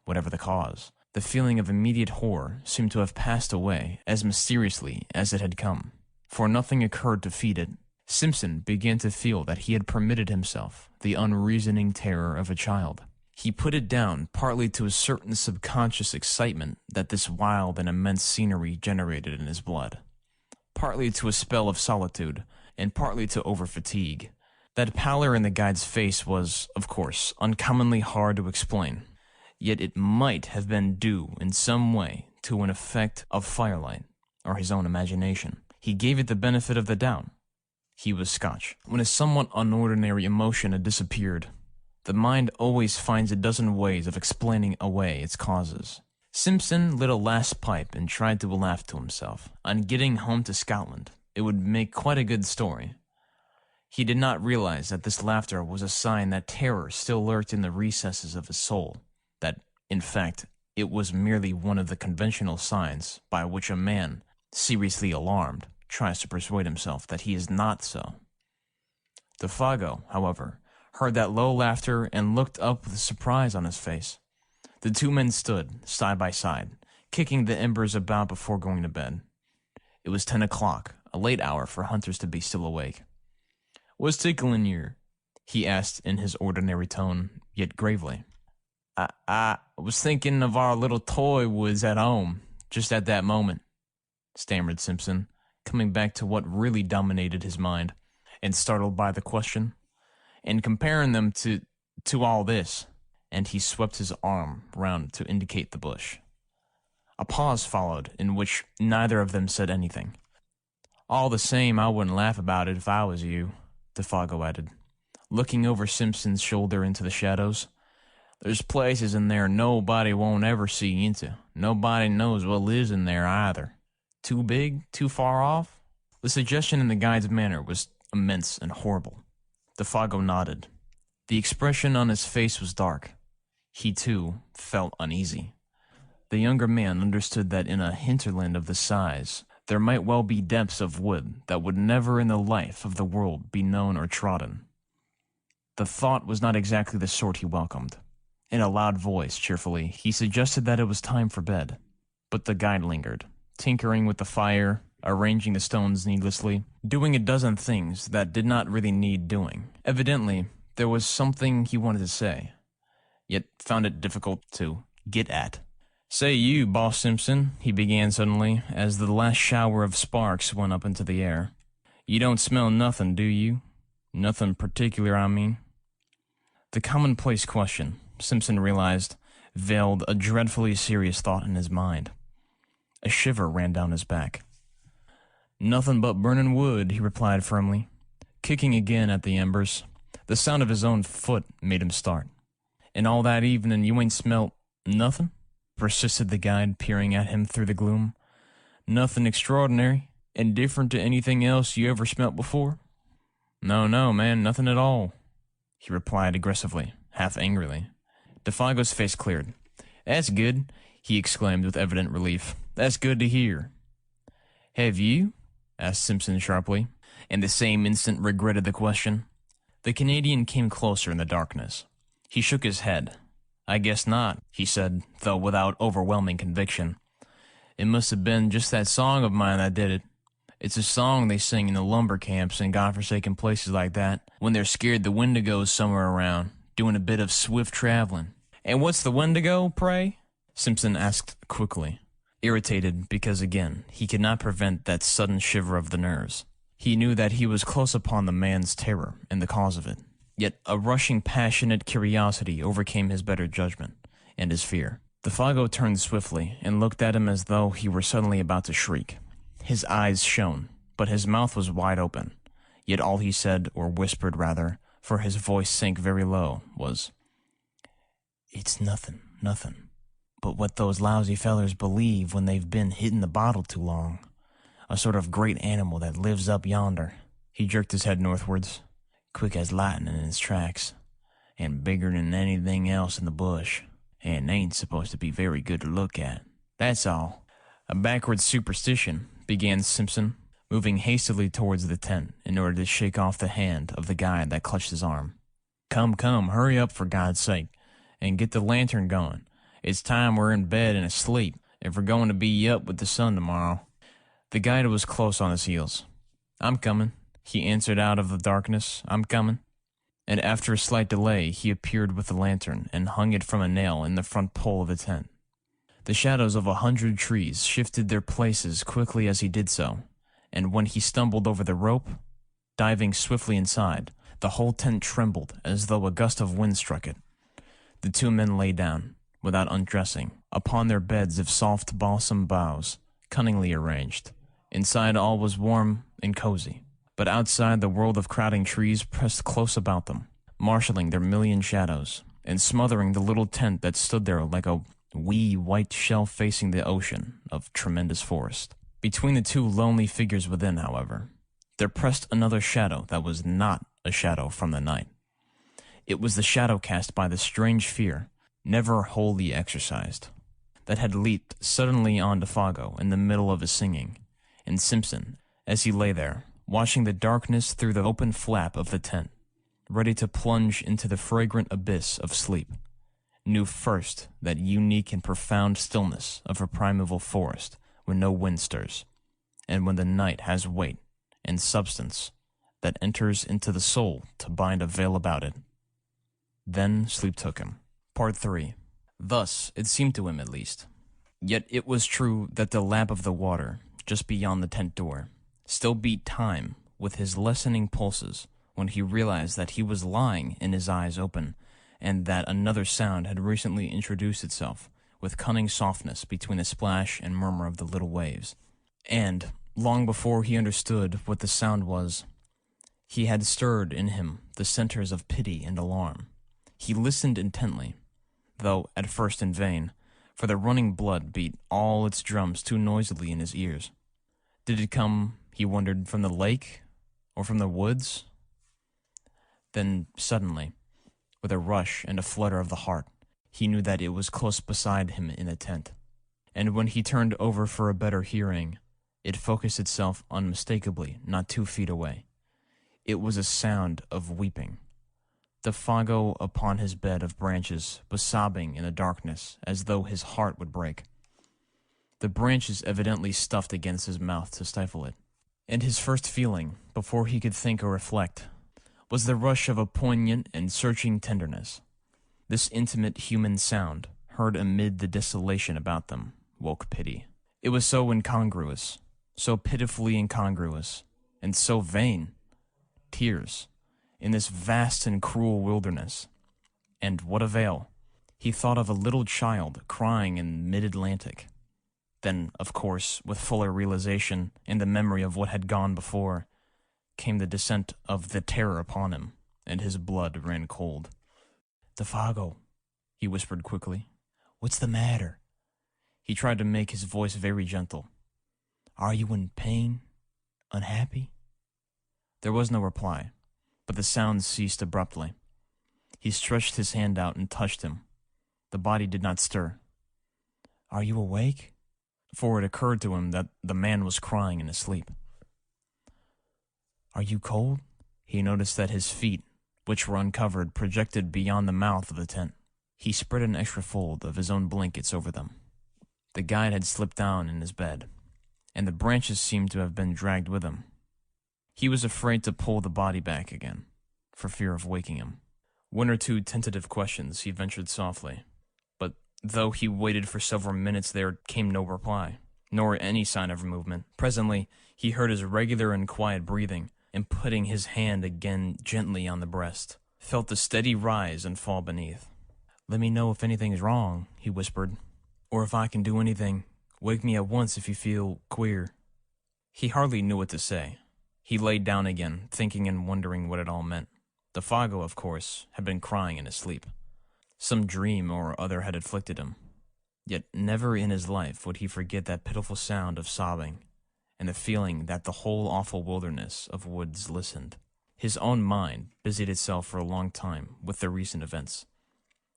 Whatever the cause, the feeling of immediate horror seemed to have passed away as mysteriously as it had come, for nothing occurred to feed it. Simpson began to feel that he had permitted himself the unreasoning terror of a child. He put it down partly to a certain subconscious excitement that this wild and immense scenery generated in his blood, partly to a spell of solitude, and partly to over-fatigue. That pallor in the guide's face was, of course, uncommonly hard to explain, yet it might have been due in some way to an effect of firelight, or his own imagination. He gave it the benefit of the doubt. He was Scotch. When a somewhat unordinary emotion had disappeared, the mind always finds a dozen ways of explaining away its causes. Simpson lit a last pipe and tried to laugh to himself. On getting home to Scotland, it would make quite a good story. He did not realize that this laughter was a sign that terror still lurked in the recesses of his soul, that, in fact, it was merely one of the conventional signs by which a man, seriously alarmed, tries to persuade himself that he is not so. Defago, however, heard that low laughter and looked up with surprise on his face. The two men stood, side by side, kicking the embers about before going to bed. It was 10 o'clock, a late hour for hunters to be still awake. "What's tickling you?" he asked in his ordinary tone, yet gravely. I was thinking of our little toy woods at home, just at that moment," stammered Simpson, coming back to what really dominated his mind, and startled by the question, "and comparing them to all this," and he swept his arm round to indicate the bush. A pause followed, in which neither of them said anything. "All the same, I wouldn't laugh about it if I was you," Defago added, looking over Simpson's shoulder into the shadows. "There's places in there nobody won't ever see into. Nobody knows what lives in there either. Too big? Too far off?" The suggestion in the guide's manner was immense and horrible. Defago nodded. The expression on his face was dark. He, too, felt uneasy. The younger man understood that in a hinterland of this size, there might well be depths of wood that would never in the life of the world be known or trodden. The thought was not exactly the sort he welcomed. In a loud voice, cheerfully, he suggested that it was time for bed. But the guide lingered, tinkering with the fire, arranging the stones needlessly, doing a dozen things that did not really need doing. Evidently, there was something he wanted to say, yet found it difficult to get at. "Say you, Boss Simpson," he began suddenly, as the last shower of sparks went up into the air. "You don't smell nothing, do you? Nothing particular, I mean." The commonplace question, Simpson realized, veiled a dreadfully serious thought in his mind. A shiver ran down his back. "Nothing but burning wood," he replied firmly, kicking again at the embers. The sound of his own foot made him start. "And all that evening you ain't smelt nothing?" persisted the guide, peering at him through the gloom. "Nothing extraordinary, and different to anything else you ever smelt before?" No, man, nothing at all," he replied aggressively, half angrily. Defago's face cleared. "That's good," he exclaimed with evident relief. "That's good to hear." "Have you?" asked Simpson sharply, and the same instant regretted the question. The Canadian came closer in the darkness. He shook his head. "I guess not," he said, though without overwhelming conviction. "It must have been just that song of mine that did it. It's a song they sing in the lumber camps and godforsaken places like that, when they're scared the Wendigo's somewhere around, doing a bit of swift traveling." "And what's the Wendigo, pray?" Simpson asked quickly, irritated because again he could not prevent that sudden shiver of the nerves. He knew that he was close upon the man's terror and the cause of it. Yet a rushing, passionate curiosity overcame his better judgment and his fear. Defago turned swiftly and looked at him as though he were suddenly about to shriek. His eyes shone, but his mouth was wide open. Yet all he said, or whispered rather, for his voice sank very low, was, "It's nothing. But what those lousy fellers believe when they've been hitting the bottle too long. A sort of great animal that lives up yonder." He jerked his head northwards, "quick as lightning in its tracks, and bigger than anything else in the bush, and ain't supposed to be very good to look at. That's all." "A backward superstition," began Simpson, moving hastily towards the tent in order to shake off the hand of the guide that clutched his arm. Come, hurry up for God's sake, and get the lantern going. It's time we're in bed and asleep, if we're going to be up with the sun tomorrow." The guide was close on his heels. "I'm coming," he answered out of the darkness. "I'm coming." And after a slight delay, he appeared with the lantern and hung it from a nail in the front pole of the tent. The shadows of 100 trees shifted their places quickly as he did so, and when he stumbled over the rope, diving swiftly inside, the whole tent trembled as though a gust of wind struck it. The two men lay down, without undressing, upon their beds of soft balsam boughs, cunningly arranged. Inside all was warm and cozy, but outside the world of crowding trees pressed close about them, marshalling their million shadows, and smothering the little tent that stood there like a wee white shell facing the ocean of tremendous forest. Between the two lonely figures within, however, there pressed another shadow that was not a shadow from the night. It was the shadow cast by the strange fear, never wholly exorcised, that had leaped suddenly on Defago in the middle of his singing, and Simpson, as he lay there, watching the darkness through the open flap of the tent, ready to plunge into the fragrant abyss of sleep, knew first that unique and profound stillness of a primeval forest when no wind stirs, and when the night has weight and substance that enters into the soul to bind a veil about it. Then sleep took him. Part 3. Thus, it seemed to him at least. Yet it was true that the lap of the water, just beyond the tent door, still beat time with his lessening pulses when he realized that he was lying in his eyes open, and that another sound had recently introduced itself with cunning softness between the splash and murmur of the little waves. And, long before he understood what the sound was, he had stirred in him the centers of pity and alarm. He listened intently, though at first in vain, for the running blood beat all its drums too noisily in his ears. Did it come, he wondered, from the lake or from the woods? Then suddenly, with a rush and a flutter of the heart, he knew that it was close beside him in the tent. And when he turned over for a better hearing, it focused itself unmistakably not 2 feet away. It was a sound of weeping. Defago upon his bed of branches was sobbing in the darkness as though his heart would break. the branches evidently stuffed against his mouth to stifle it. And his first feeling, before he could think or reflect, was the rush of a poignant and searching tenderness. This intimate human sound, heard amid the desolation about them, woke pity. It was so incongruous, so pitifully incongruous, and so vain. Tears, in this vast and cruel wilderness. And what avail? He thought of a little child crying in mid-Atlantic. Then, of course, with fuller realization and the memory of what had gone before, came the descent of the terror upon him, and his blood ran cold. "Defago," he whispered quickly. "What's the matter?" He tried to make his voice very gentle. "Are you in pain? Unhappy?" There was no reply, but the sound ceased abruptly. He stretched his hand out and touched him. The body did not stir. "Are you awake?" For it occurred to him that the man was crying in his sleep. "Are you cold?" He noticed that his feet, which were uncovered, projected beyond the mouth of the tent. He spread an extra fold of his own blankets over them. The guide had slipped down in his bed, and the branches seemed to have been dragged with him. He was afraid to pull the body back again, for fear of waking him. One or two tentative questions he ventured softly, but though he waited for several minutes there came no reply, nor any sign of movement. Presently, he heard his regular and quiet breathing, and putting his hand again gently on the breast, felt the steady rise and fall beneath. "Let me know if anything is wrong," he whispered, "or if I can do anything. Wake me at once if you feel queer." He hardly knew what to say. He laid down again, thinking and wondering what it all meant. Defago, of course, had been crying in his sleep. Some dream or other had afflicted him. Yet never in his life would he forget that pitiful sound of sobbing, and the feeling that the whole awful wilderness of woods listened. His own mind busied itself for a long time with the recent events,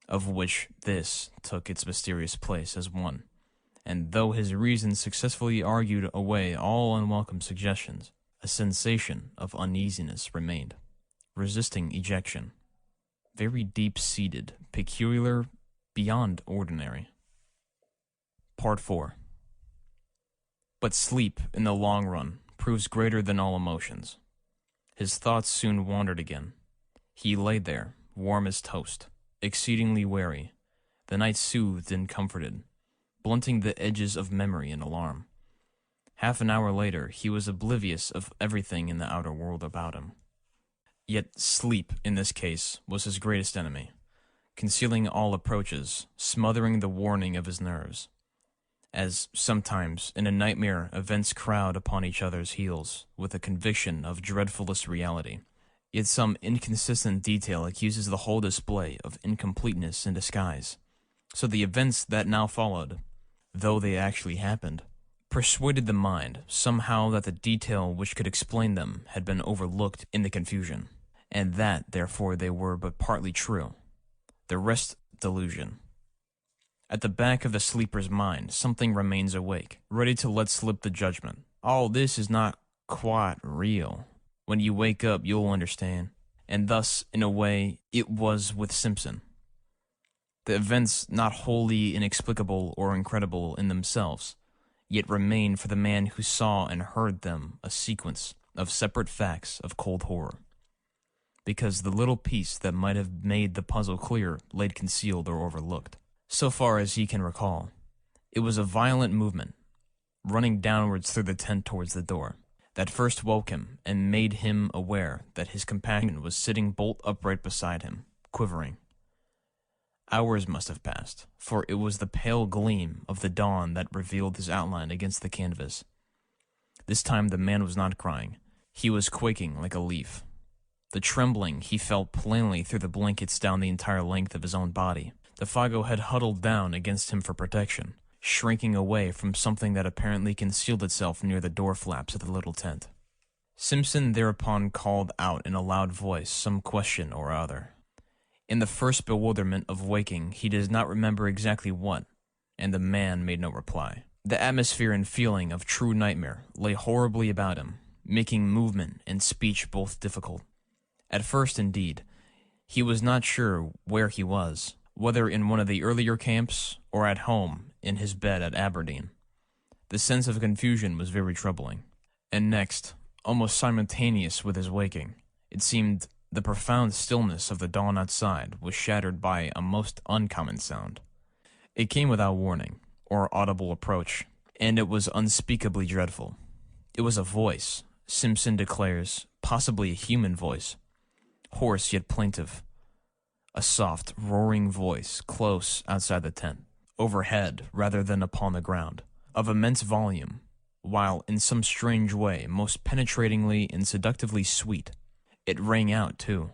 of which this took its mysterious place as one, and though his reason successfully argued away all unwelcome suggestions, a sensation of uneasiness remained, resisting ejection, very deep-seated, peculiar, beyond ordinary. Part 4. But sleep, in the long run, proves greater than all emotions. His thoughts soon wandered again. He lay there, warm as toast, exceedingly weary, the night soothed and comforted, blunting the edges of memory and alarm. Half an hour later, he was oblivious of everything in the outer world about him. Yet sleep, in this case, was his greatest enemy, concealing all approaches, smothering the warning of his nerves. As, sometimes, in a nightmare, events crowd upon each other's heels, with a conviction of dreadfulest reality, yet some inconsistent detail accuses the whole display of incompleteness in disguise. So the events that now followed, though they actually happened, persuaded the mind somehow that the detail which could explain them had been overlooked in the confusion, and that, therefore, they were but partly true. The rest delusion. At the back of the sleeper's mind, something remains awake, ready to let slip the judgment. All this is not quite real. When you wake up, you'll understand. And thus, in a way, it was with Simpson. The events not wholly inexplicable or incredible in themselves, yet remain for the man who saw and heard them a sequence of separate facts of cold horror. Because the little piece that might have made the puzzle clear laid concealed or overlooked. So far as he can recall, it was a violent movement, running downwards through the tent towards the door, that first woke him and made him aware that his companion was sitting bolt upright beside him, quivering. Hours must have passed, for it was the pale gleam of the dawn that revealed his outline against the canvas. This time the man was not crying. He was quaking like a leaf. The trembling he felt plainly through the blankets down the entire length of his own body. Defago had huddled down against him for protection, shrinking away from something that apparently concealed itself near the door flaps of the little tent. Simpson thereupon called out in a loud voice some question or other. In the first bewilderment of waking, he does not remember exactly what, and the man made no reply. The atmosphere and feeling of true nightmare lay horribly about him, making movement and speech both difficult. At first, indeed, he was not sure where he was, whether in one of the earlier camps or at home in his bed at Aberdeen. The sense of confusion was very troubling. And next, almost simultaneous with his waking, it seemed the profound stillness of the dawn outside was shattered by a most uncommon sound. It came without warning, or audible approach, and it was unspeakably dreadful. It was a voice, Simpson declares, possibly a human voice, hoarse yet plaintive. A soft, roaring voice close outside the tent, overhead rather than upon the ground, of immense volume, while in some strange way most penetratingly and seductively sweet. It rang out, too,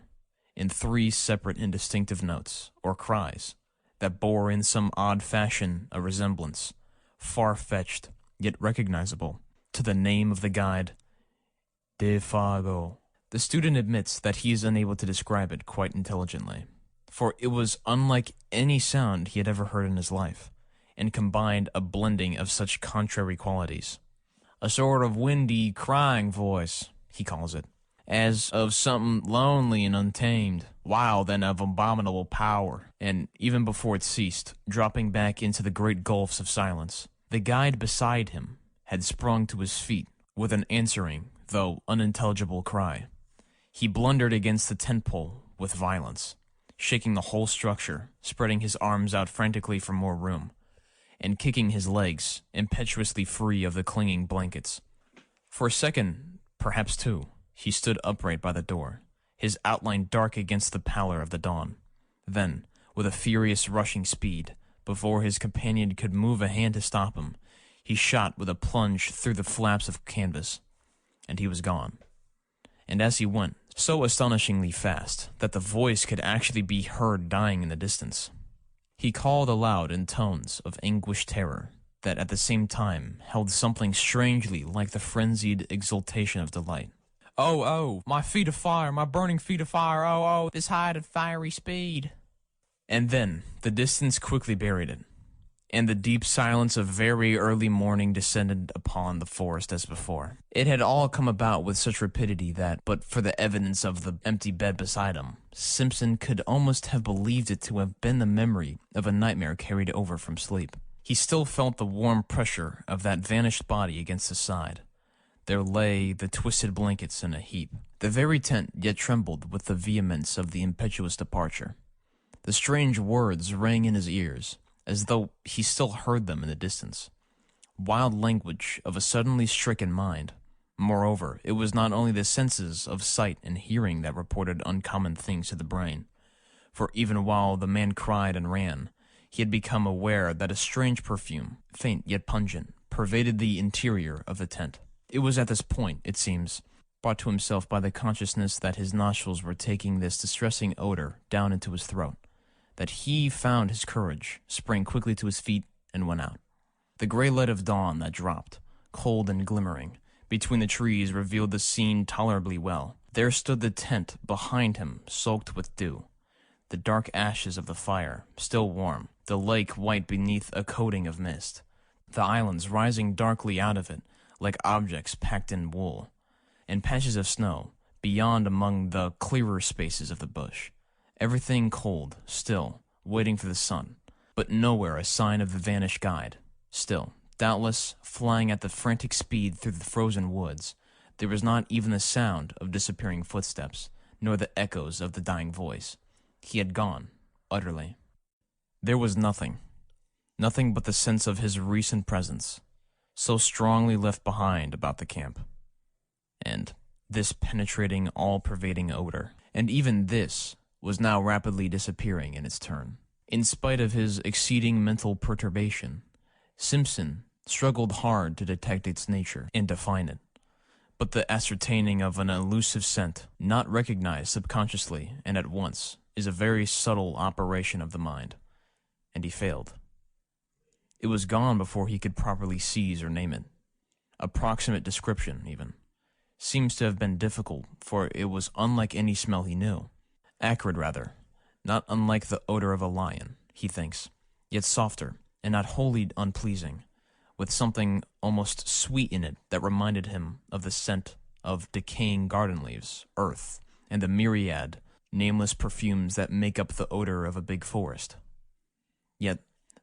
in 3 separate and distinctive notes, or cries, that bore in some odd fashion a resemblance, far-fetched yet recognizable, to the name of the guide, Defago. The student admits that he is unable to describe it quite intelligently, for it was unlike any sound he had ever heard in his life, and combined a blending of such contrary qualities. A sort of windy, crying voice, he calls it, as of something lonely and untamed, wild and of abominable power. And even before it ceased, dropping back into the great gulfs of silence, the guide beside him had sprung to his feet with an answering, though unintelligible cry. He blundered against the tent pole with violence, shaking the whole structure, spreading his arms out frantically for more room, and kicking his legs impetuously free of the clinging blankets. For a second, perhaps 2, he stood upright by the door, his outline dark against the pallor of the dawn. Then, with a furious rushing speed, before his companion could move a hand to stop him, he shot with a plunge through the flaps of canvas, and he was gone. And as he went, so astonishingly fast that the voice could actually be heard dying in the distance. He called aloud in tones of anguished terror that at the same time held something strangely like the frenzied exultation of delight. "Oh, oh, my feet of fire, my burning feet of fire, oh, oh, this height of fiery speed." And then the distance quickly buried it, and the deep silence of very early morning descended upon the forest as before. It had all come about with such rapidity that, but for the evidence of the empty bed beside him, Simpson could almost have believed it to have been the memory of a nightmare carried over from sleep. He still felt the warm pressure of that vanished body against his side. There lay the twisted blankets in a heap. The very tent yet trembled with the vehemence of the impetuous departure. The strange words rang in his ears, as though he still heard them in the distance. Wild language of a suddenly stricken mind. Moreover, it was not only the senses of sight and hearing that reported uncommon things to the brain, for even while the man cried and ran, he had become aware that a strange perfume, faint yet pungent, pervaded the interior of the tent. It was at this point, it seems, brought to himself by the consciousness that his nostrils were taking this distressing odor down into his throat, that he found his courage, sprang quickly to his feet, and went out. The gray light of dawn that dropped, cold and glimmering, between the trees revealed the scene tolerably well. There stood the tent behind him, soaked with dew, the dark ashes of the fire, still warm, the lake white beneath a coating of mist, the islands rising darkly out of it, like objects packed in wool, and patches of snow beyond among the clearer spaces of the bush. Everything cold, still, waiting for the sun, but nowhere a sign of the vanished guide. Still, doubtless, flying at the frantic speed through the frozen woods, there was not even the sound of disappearing footsteps, nor the echoes of the dying voice. He had gone, utterly. There was nothing but the sense of his recent presence, so strongly left behind about the camp, and this penetrating, all-pervading odor, and even this was now rapidly disappearing in its turn. In spite of his exceeding mental perturbation, Simpson struggled hard to detect its nature and define it, but the ascertaining of an elusive scent, not recognized subconsciously and at once, is a very subtle operation of the mind, and he failed. It was gone before he could properly seize or name it. Approximate description, even, seems to have been difficult, for it was unlike any smell he knew. Acrid, rather, not unlike the odor of a lion, he thinks, yet softer, and not wholly unpleasing, with something almost sweet in it that reminded him of the scent of decaying garden leaves, earth, and the myriad, nameless perfumes that make up the odor of a big forest. Yet,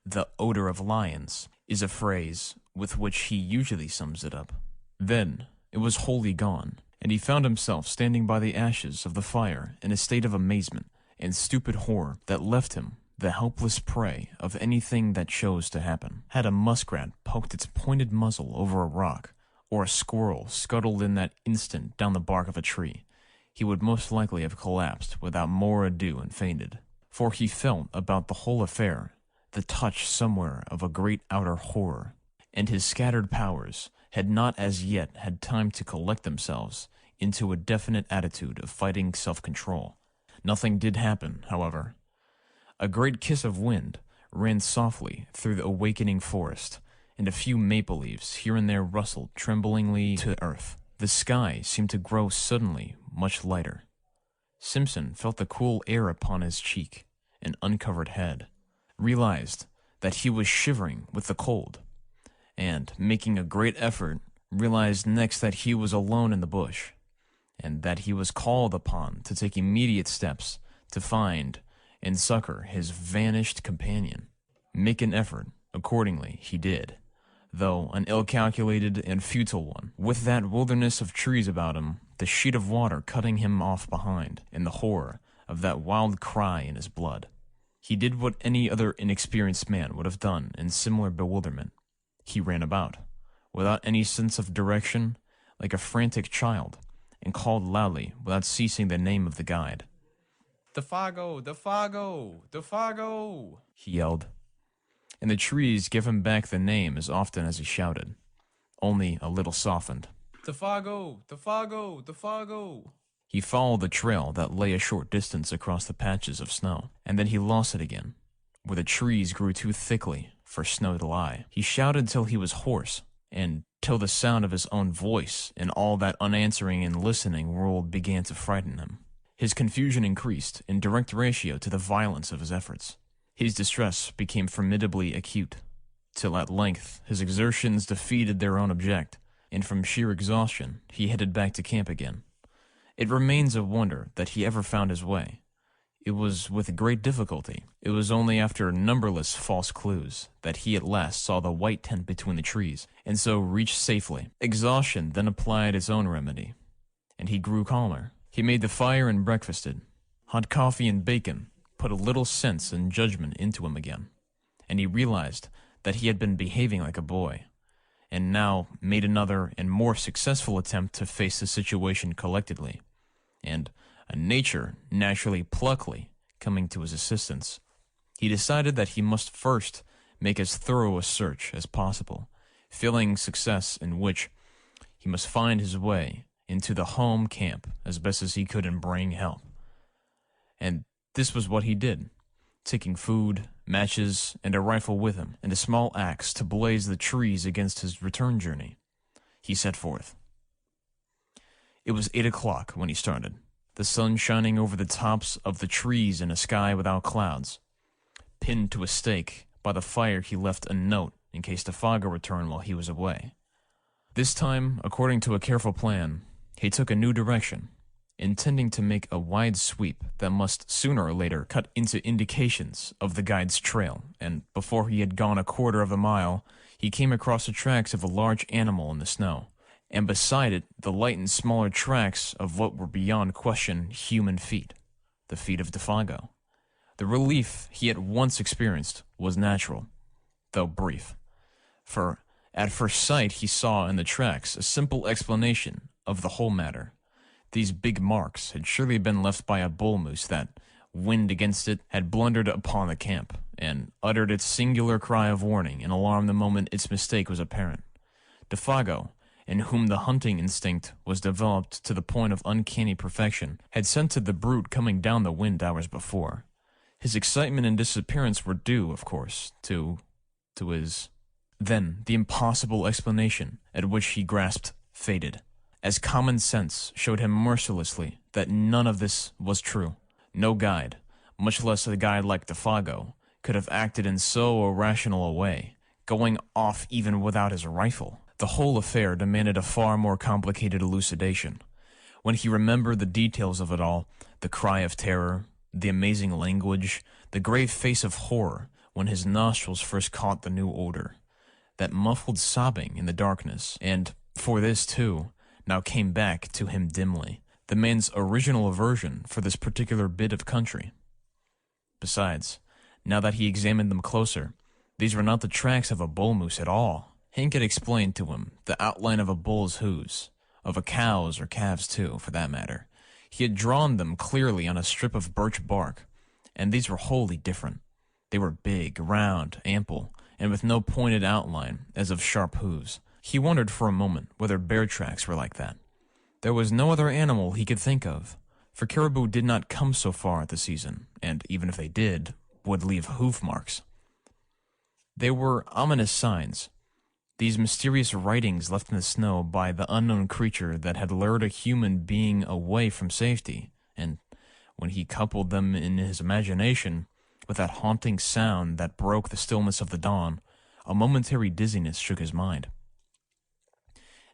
the odor of lions is a phrase with which he usually sums it up. Then, it was wholly gone, and he found himself standing by the ashes of the fire in a state of amazement and stupid horror that left him the helpless prey of anything that chose to happen. Had a muskrat poked its pointed muzzle over a rock, or a squirrel scuttled in that instant down the bark of a tree, he would most likely have collapsed without more ado and fainted. For he felt about the whole affair the touch somewhere of a great outer horror, and his scattered powers had not as yet had time to collect themselves into a definite attitude of fighting self-control. Nothing did happen, however. A great kiss of wind ran softly through the awakening forest, and a few maple leaves here and there rustled tremblingly to earth. The sky seemed to grow suddenly much lighter. Simpson felt the cool air upon his cheek and uncovered head, realized that he was shivering with the cold, and, making a great effort, realized next that he was alone in the bush, and that he was called upon to take immediate steps to find and succor his vanished companion. Make an effort, accordingly, he did, though an ill-calculated and futile one, with that wilderness of trees about him, the sheet of water cutting him off behind, and the horror of that wild cry in his blood. He did what any other inexperienced man would have done in similar bewilderment. He ran about, without any sense of direction, like a frantic child, and called loudly without ceasing the name of the guide. "Defago! Defago! Defago!" he yelled, and the trees gave him back the name as often as he shouted, only a little softened. "Defago! Defago! Defago!" He followed the trail that lay a short distance across the patches of snow, and then he lost it again, where the trees grew too thickly for snow to lie. He shouted till he was hoarse, and till the sound of his own voice in all that unanswering and listening world began to frighten him. His confusion increased in direct ratio to the violence of his efforts. His distress became formidably acute, till at length his exertions defeated their own object, and from sheer exhaustion he headed back to camp again. It remains a wonder that he ever found his way. It was with great difficulty. It was only after numberless false clues that he at last saw the white tent between the trees, and so reached safely. Exhaustion then applied its own remedy, and he grew calmer. He made the fire and breakfasted. Hot coffee and bacon put a little sense and judgment into him again, and he realized that he had been behaving like a boy, and now made another and more successful attempt to face the situation collectedly, and a nature naturally plucky coming to his assistance, he decided that he must first make as thorough a search as possible, feeling success in which he must find his way into the home camp as best as he could and bring help. And this was what he did, taking food, matches, and a rifle with him, and a small axe to blaze the trees against his return journey. He set forth. It was 8 o'clock when he started, the sun shining over the tops of the trees in a sky without clouds. Pinned to a stake by the fire, he left a note in case Defago returned while he was away. This time, according to a careful plan, he took a new direction, intending to make a wide sweep that must sooner or later cut into indications of the guide's trail, and before he had gone a quarter of a mile, he came across the tracks of a large animal in the snow, and beside it the light and smaller tracks of what were beyond question human feet, the feet of Defago. The relief he at once experienced was natural, though brief, for at first sight he saw in the tracks a simple explanation of the whole matter. These big marks had surely been left by a bull moose that, wind against it, had blundered upon the camp, and uttered its singular cry of warning and alarm the moment its mistake was apparent. Defago, in whom the hunting instinct was developed to the point of uncanny perfection, had scented the brute coming down the wind hours before. His excitement and disappearance were due, of course, to his... Then the impossible explanation at which he grasped faded, as common sense showed him mercilessly that none of this was true. No guide, much less a guide like Defago, could have acted in so irrational a way, going off even without his rifle. The whole affair demanded a far more complicated elucidation. When he remembered the details of it all, the cry of terror, the amazing language, the grave face of horror when his nostrils first caught the new odor, that muffled sobbing in the darkness, and, for this too, now came back to him dimly, the man's original aversion for this particular bit of country. Besides, now that he examined them closer, these were not the tracks of a bull moose at all. Hank had explained to him the outline of a bull's hooves, of a cow's or calf's too, for that matter. He had drawn them clearly on a strip of birch bark, and these were wholly different. They were big, round, ample, and with no pointed outline as of sharp hooves. He wondered for a moment whether bear tracks were like that. There was no other animal he could think of, for caribou did not come so far at the season, and even if they did, would leave hoof marks. They were ominous signs, these mysterious writings left in the snow by the unknown creature that had lured a human being away from safety, and when he coupled them in his imagination with that haunting sound that broke the stillness of the dawn, a momentary dizziness shook his mind,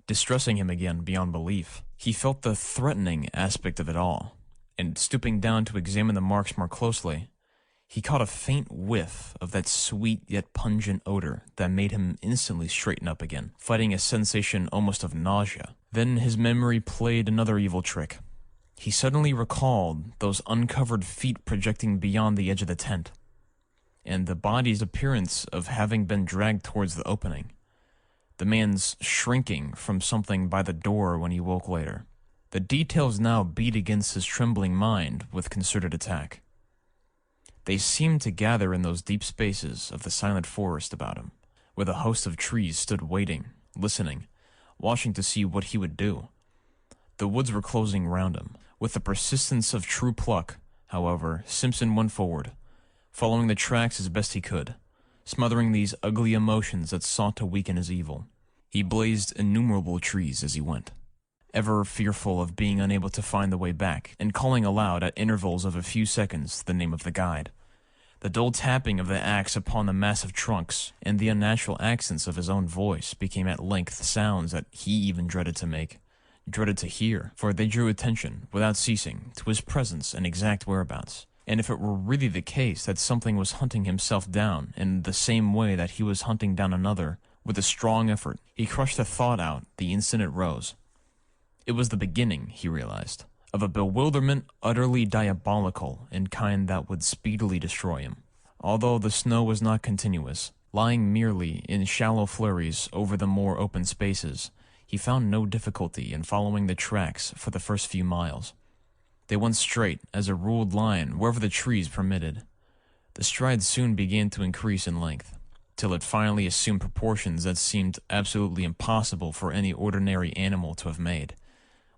distressing him again beyond belief. He felt the threatening aspect of it all, and stooping down to examine the marks more closely, he caught a faint whiff of that sweet yet pungent odor that made him instantly straighten up again, fighting a sensation almost of nausea. Then his memory played another evil trick. He suddenly recalled those uncovered feet projecting beyond the edge of the tent, and the body's appearance of having been dragged towards the opening. The man's shrinking from something by the door when he woke later. The details now beat against his trembling mind with concerted attack. They seemed to gather in those deep spaces of the silent forest about him, where the host of trees stood waiting, listening, watching to see what he would do. The woods were closing round him. With the persistence of true pluck, however, Simpson went forward, following the tracks as best he could, smothering these ugly emotions that sought to weaken his evil. He blazed innumerable trees as he went, ever fearful of being unable to find the way back, and calling aloud at intervals of a few seconds the name of the guide. The dull tapping of the axe upon the massive trunks, and the unnatural accents of his own voice became at length sounds that he even dreaded to make, dreaded to hear, for they drew attention, without ceasing, to his presence and exact whereabouts. And if it were really the case that something was hunting himself down in the same way that he was hunting down another, with a strong effort, he crushed the thought out the instant it rose. It was the beginning, he realized, of a bewilderment utterly diabolical and kind that would speedily destroy him. Although the snow was not continuous, lying merely in shallow flurries over the more open spaces, he found no difficulty in following the tracks for the first few miles. They went straight as a ruled line wherever the trees permitted. The strides soon began to increase in length, till it finally assumed proportions that seemed absolutely impossible for any ordinary animal to have made.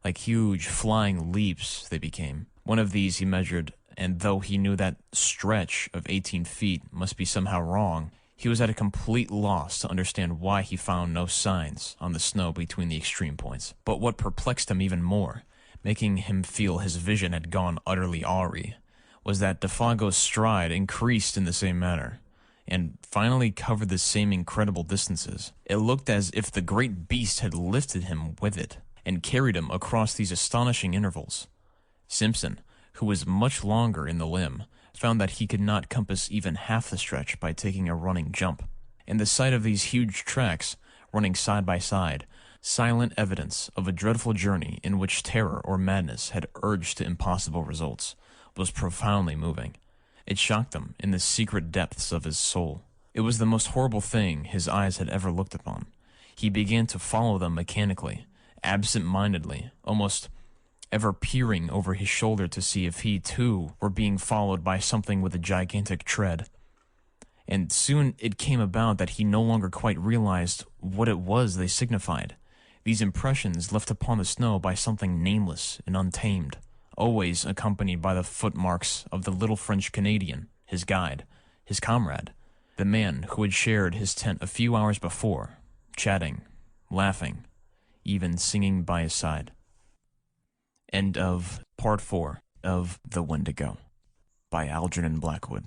Like huge flying leaps they became. One of these he measured, and though he knew that stretch of 18 feet must be somehow wrong, he was at a complete loss to understand why he found no signs on the snow between the extreme points. But what perplexed him even more, making him feel his vision had gone utterly awry, was that Defago's stride increased in the same manner, and finally covered the same incredible distances. It looked as if the great beast had lifted him with it, and carried him across these astonishing intervals. Simpson, who was much longer in the limb, found that he could not compass even half the stretch by taking a running jump. And the sight of these huge tracks, running side by side, silent evidence of a dreadful journey in which terror or madness had urged to impossible results, was profoundly moving. It shocked him in the secret depths of his soul. It was the most horrible thing his eyes had ever looked upon. He began to follow them mechanically, absent-mindedly, almost ever peering over his shoulder to see if he, too, were being followed by something with a gigantic tread. And soon it came about that he no longer quite realized what it was they signified. These impressions left upon the snow by something nameless and untamed, always accompanied by the footmarks of the little French Canadian, his guide, his comrade, the man who had shared his tent a few hours before, chatting, laughing, even singing by his side. End of Part 4 of The Wendigo by Algernon Blackwood.